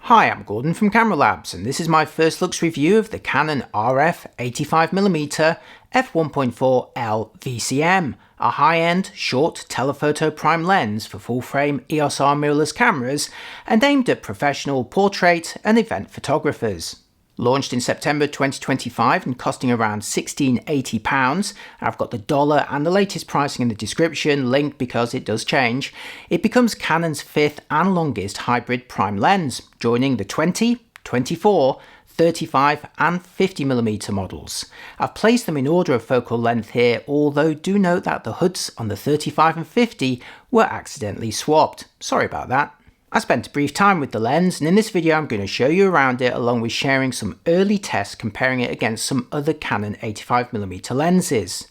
Hi, I'm Gordon from Camera Labs, and this is my first looks review of the Canon RF 85mm f1.4L VCM, a high-end, short telephoto prime lens for full-frame EOS R mirrorless cameras and aimed at professional portrait and event photographers. Launched in September 2025 and costing around £1680, I've got the dollar and the latest pricing in the description linked because it does change. It becomes Canon's fifth and longest hybrid prime lens, joining the 20, 24, 35 and 50mm models. I've placed them in order of focal length here, although do note that the hoods on the 35 and 50 were accidentally swapped. Sorry about that. I spent a brief time with the lens, and in this video I'm going to show you around it along with sharing some early tests comparing it against some other Canon 85mm lenses.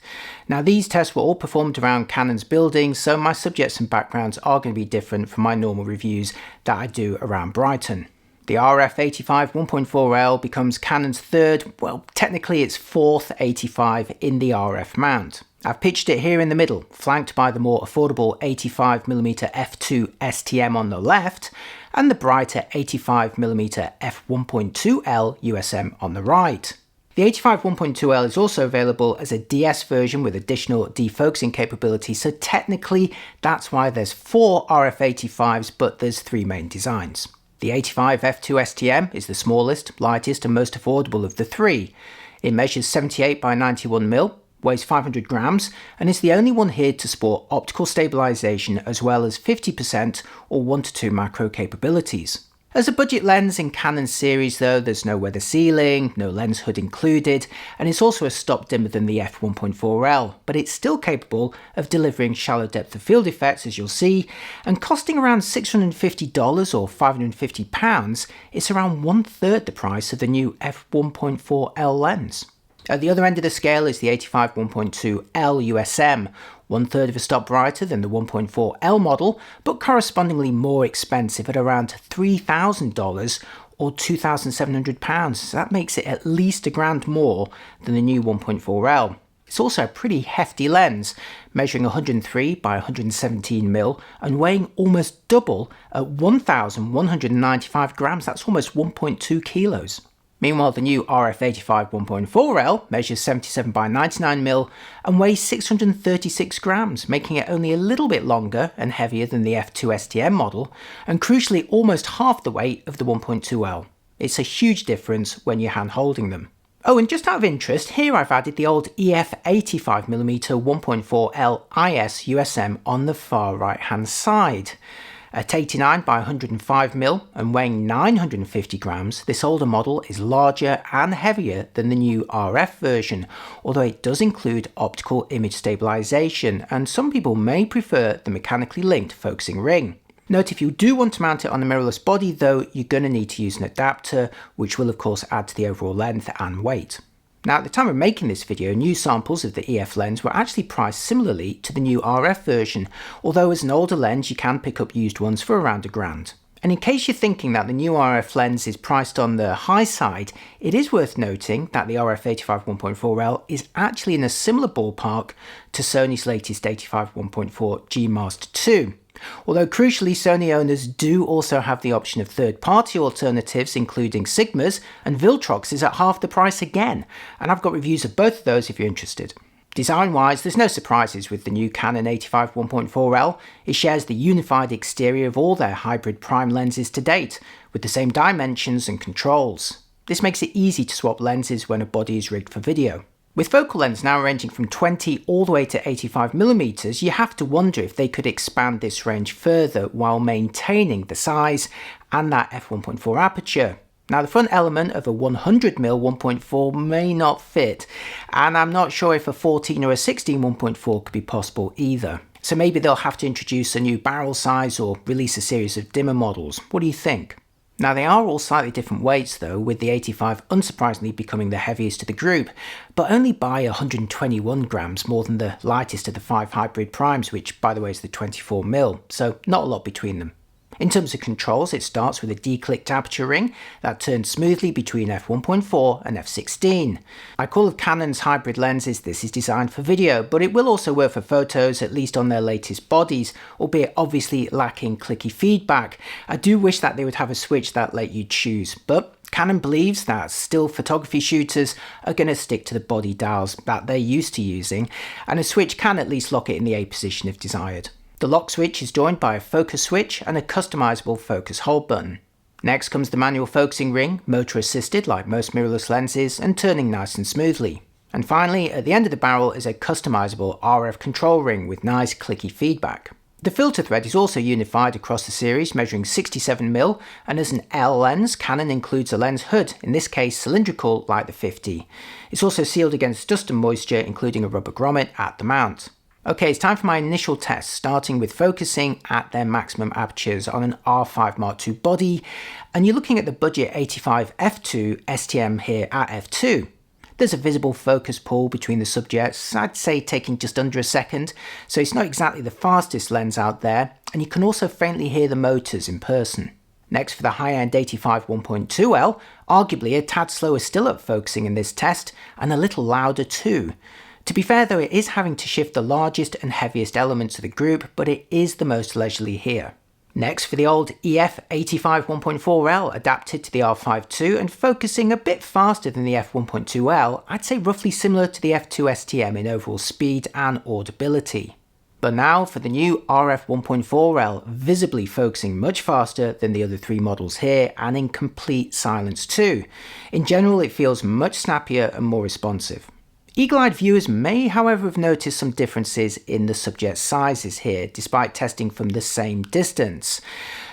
Now these tests were all performed around Canon's buildings, so my subjects and backgrounds are going to be different from my normal reviews that I do around Brighton. The RF 85 1.4L becomes Canon's third, well technically its fourth 85 in the RF mount. I've pitched it here in the middle, flanked by the more affordable 85mm f2 STM on the left and the brighter 85mm f1.2L USM on the right. The 85 1.2L is also available as a DS version with additional defocusing capability, so technically that's why there's 4 RF 85s, but there's 3 main designs. The 85 f2 STM is the smallest, lightest and most affordable of the 3. It measures 78 by 91mm, weighs 500 grams, and is the only one here to sport optical stabilization as well as 50% or 1 to 2 macro capabilities. As a budget lens in Canon series though, there's no weather sealing, no lens hood included, and it's also a stop dimmer than the f1.4L, but it's still capable of delivering shallow depth of field effects as you'll see, and costing around $650 or £550, it's around 1/3 the price of the new f1.4L lens. At the other end of the scale is the 85 1.2L USM, 1/3 of a stop brighter than the 1.4L model, but correspondingly more expensive at around $3,000 or £2,700, so that makes it at least £1,000 more than the new 1.4L. It's also a pretty hefty lens, measuring 103 by 117mm and weighing almost double at 1,195 grams, that's almost 1.2 kilos. Meanwhile, the new RF 85 1.4L measures 77 by 99mm and weighs 636 grams, making it only a little bit longer and heavier than the f2 STM model, and crucially almost half the weight of the 1.2L. It's a huge difference when you're hand holding them. Oh, and just out of interest, here I've added the old EF 85mm 1.4L IS USM on the far right hand side. At 89 by 105mm and weighing 950 grams, this older model is larger and heavier than the new RF version, although it does include optical image stabilization, and some people may prefer the mechanically linked focusing ring. Note if you do want to mount it on a mirrorless body though, you're going to need to use an adapter, which will of course add to the overall length and weight. Now at the time of making this video, new samples of the EF lens were actually priced similarly to the new RF version, although as an older lens you can pick up used ones for around £1,000. And in case you're thinking that the new RF lens is priced on the high side, it is worth noting that the RF 85 1.4L is actually in a similar ballpark to Sony's latest 85 1.4 G Master 2. Although crucially, Sony owners do also have the option of third-party alternatives including Sigmas, and Viltrox is at half the price again, and I've got reviews of both of those if you're interested. Design-wise, there's no surprises with the new Canon 85 1.4L. It shares the unified exterior of all their hybrid prime lenses to date, with the same dimensions and controls. This makes it easy to swap lenses when a body is rigged for video. With focal lengths now ranging from 20 all the way to 85mm, you have to wonder if they could expand this range further while maintaining the size and that f1.4 aperture. Now the front element of a 100mm 1.4 may not fit, and I'm not sure if a 14 or a 16 1.4 could be possible either. So maybe they'll have to introduce a new barrel size or release a series of dimmer models. What do you think? Now they are all slightly different weights though, with the 85 unsurprisingly becoming the heaviest of the group, but only by 121 grams more than the lightest of the 5 hybrid primes, which by the way is the 24mm, so not a lot between them. In terms of controls, it starts with a declicked aperture ring that turns smoothly between f1.4 and f16. Like all of Canon's hybrid lenses, this is designed for video, but it will also work for photos, at least on their latest bodies, albeit obviously lacking clicky feedback. I do wish that they would have a switch that let you choose, but Canon believes that still photography shooters are going to stick to the body dials that they're used to using, and a switch can at least lock it in the A position if desired. The lock switch is joined by a focus switch and a customizable focus hold button. Next comes the manual focusing ring, motor assisted like most mirrorless lenses, and turning nice and smoothly. And finally, at the end of the barrel is a customizable RF control ring with nice clicky feedback. The filter thread is also unified across the series, measuring 67mm, and as an L lens, Canon includes a lens hood, in this case cylindrical like the 50. It's also sealed against dust and moisture, including a rubber grommet at the mount. Okay, it's time for my initial test, starting with focusing at their maximum apertures on an R5 Mark II body, and you're looking at the budget 85 f2 STM here at f2. There's a visible focus pull between the subjects, I'd say taking just under a second, so it's not exactly the fastest lens out there, and you can also faintly hear the motors in person. Next, for the high-end 85 1.2L, arguably a tad slower still at focusing in this test, and a little louder too. To be fair though, it is having to shift the largest and heaviest elements of the group, but it is the most leisurely here. Next, for the old EF 85 1.4L, adapted to the R5 II and focusing a bit faster than the f1.2L, I'd say roughly similar to the f2 STM in overall speed and audibility. But now for the new RF 1.4L, visibly focusing much faster than the other three models here and in complete silence too. In general, it feels much snappier and more responsive. Eagle-eyed viewers may, however, have noticed some differences in the subject sizes here, despite testing from the same distance.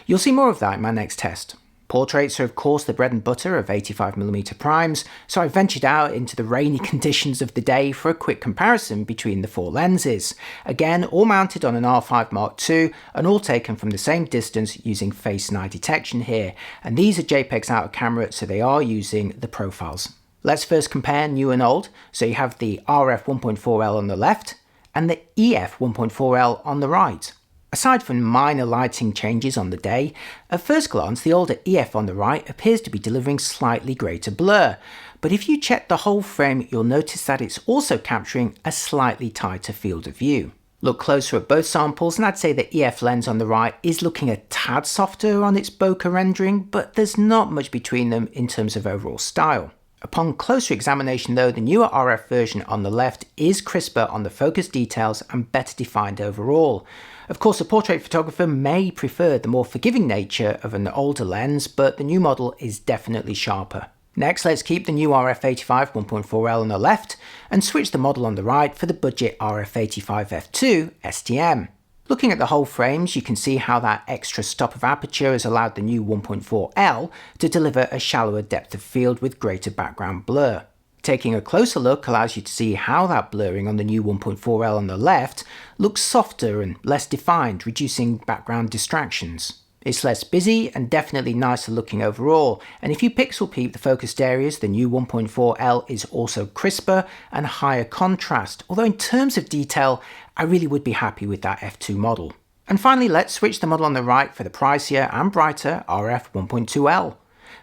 You'll see more of that in my next test. Portraits are of course the bread and butter of 85mm primes, so I ventured out into the rainy conditions of the day for a quick comparison between the four lenses. Again, all mounted on an R5 Mark II, and all taken from the same distance using face and eye detection here, and these are JPEGs out of camera, so they are using the profiles. Let's first compare new and old. So you have the RF 1.4L on the left and the EF 1.4L on the right. Aside from minor lighting changes on the day, at first glance the older EF on the right appears to be delivering slightly greater blur, but if you check the whole frame you'll notice that it's also capturing a slightly tighter field of view. Look closer at both samples and I'd say the EF lens on the right is looking a tad softer on its bokeh rendering, but there's not much between them in terms of overall style. Upon closer examination though, the newer RF version on the left is crisper on the focus details and better defined overall. Of course, a portrait photographer may prefer the more forgiving nature of an older lens, but the new model is definitely sharper. Next, let's keep the new RF 85 1.4L on the left and switch the model on the right for the budget RF 85 f2 STM. Looking at the whole frames, you can see how that extra stop of aperture has allowed the new 1.4L to deliver a shallower depth of field with greater background blur. Taking a closer look allows you to see how that blurring on the new 1.4L on the left looks softer and less defined, reducing background distractions. It's less busy and definitely nicer looking overall, and if you pixel peep the focused areas, the new 1.4L is also crisper and higher contrast, although in terms of detail, I really would be happy with that f2 model. And finally, let's switch the model on the right for the pricier and brighter RF 1.2L.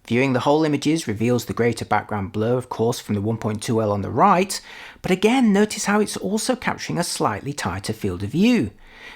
Viewing the whole images reveals the greater background blur, of course, from the 1.2L on the right, but again, notice how it's also capturing a slightly tighter field of view.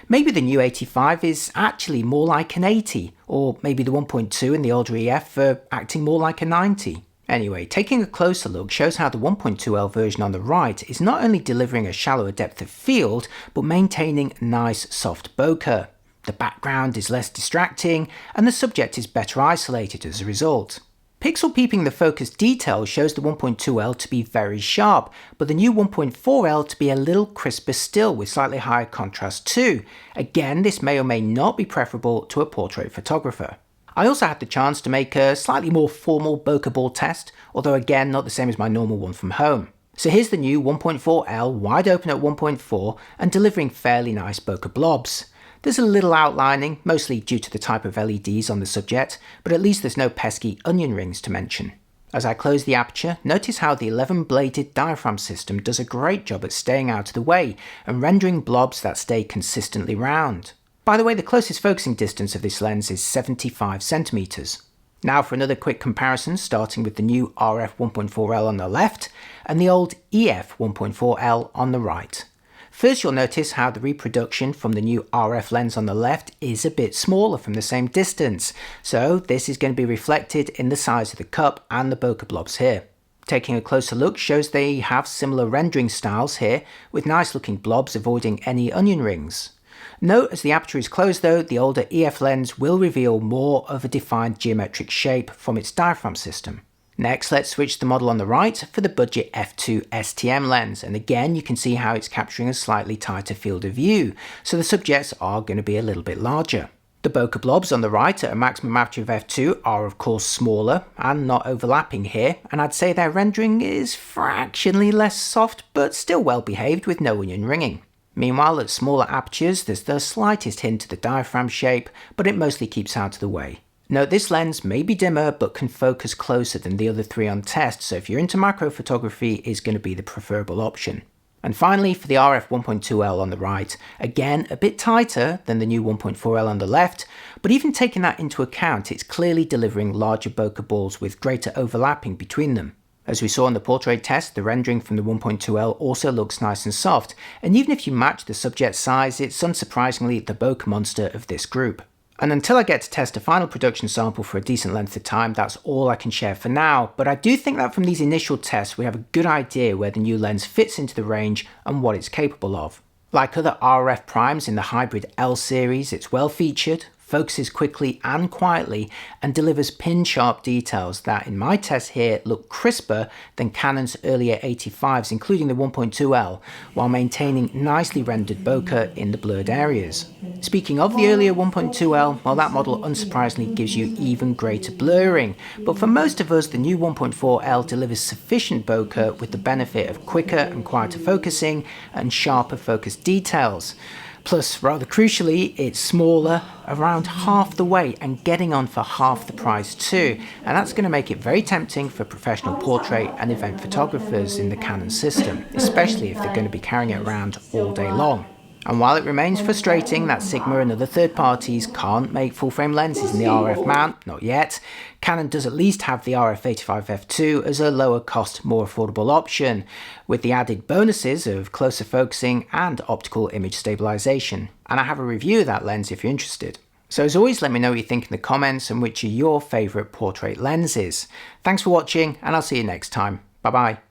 Maybe the new 85 is actually more like an 80, or maybe the 1.2 and the older EF are acting more like a 90. Anyway, taking a closer look shows how the 1.2L version on the right is not only delivering a shallower depth of field, but maintaining nice soft bokeh. The background is less distracting, and the subject is better isolated as a result. Pixel peeping the focus detail shows the 1.2L to be very sharp, but the new 1.4L to be a little crisper still with slightly higher contrast too. Again, this may or may not be preferable to a portrait photographer. I also had the chance to make a slightly more formal bokeh ball test, although again not the same as my normal one from home. So here's the new 1.4L wide open at 1.4 and delivering fairly nice bokeh blobs. There's a little outlining, mostly due to the type of LEDs on the subject, but at least there's no pesky onion rings to mention. As I close the aperture, notice how the 11-bladed diaphragm system does a great job at staying out of the way and rendering blobs that stay consistently round. By the way, the closest focusing distance of this lens is 75 centimeters. Now for another quick comparison, starting with the new RF 1.4L on the left and the old EF 1.4L on the right. First, you'll notice how the reproduction from the new RF lens on the left is a bit smaller from the same distance, so this is going to be reflected in the size of the cup and the bokeh blobs here. Taking a closer look shows they have similar rendering styles here, with nice looking blobs avoiding any onion rings. Note as the aperture is closed though, the older EF lens will reveal more of a defined geometric shape from its diaphragm system. Next, let's switch the model on the right for the budget f2 STM lens, and again you can see how it's capturing a slightly tighter field of view, so the subjects are going to be a little bit larger. The bokeh blobs on the right at a maximum aperture of f2 are of course smaller and not overlapping here, and I'd say their rendering is fractionally less soft but still well behaved with no onion ringing. Meanwhile, at smaller apertures there's the slightest hint of the diaphragm shape, but it mostly keeps out of the way. Note this lens may be dimmer but can focus closer than the other three on test, so if you're into macro photography, is going to be the preferable option. And finally, for the RF 1.2L on the right, again a bit tighter than the new 1.4L on the left, but even taking that into account, it's clearly delivering larger bokeh balls with greater overlapping between them. As we saw in the portrait test, the rendering from the 1.2L also looks nice and soft, and even if you match the subject size, it's unsurprisingly the bokeh monster of this group. And until I get to test a final production sample for a decent length of time, that's all I can share for now, but I do think that from these initial tests we have a good idea where the new lens fits into the range and what it's capable of. Like other RF primes in the hybrid L series, it's well featured, focuses quickly and quietly, and delivers pin-sharp details that in my test here look crisper than Canon's earlier 85s, including the 1.2L, while maintaining nicely rendered bokeh in the blurred areas. Speaking of the earlier 1.2L, well, that model unsurprisingly gives you even greater blurring, but for most of us the new 1.4L delivers sufficient bokeh with the benefit of quicker and quieter focusing and sharper focus details. Plus, rather crucially, it's smaller, around half the weight and getting on for half the price too, and that's going to make it very tempting for professional portrait and event photographers in the Canon system, especially if they're going to be carrying it around all day long. And while it remains frustrating that Sigma and other third parties can't make full-frame lenses in the RF mount, not yet, Canon does at least have the RF85 f2 as a lower cost, more affordable option, with the added bonuses of closer focusing and optical image stabilization. And I have a review of that lens if you're interested. So as always, let me know what you think in the comments and which are your favourite portrait lenses. Thanks for watching, and I'll see you next time. Bye bye.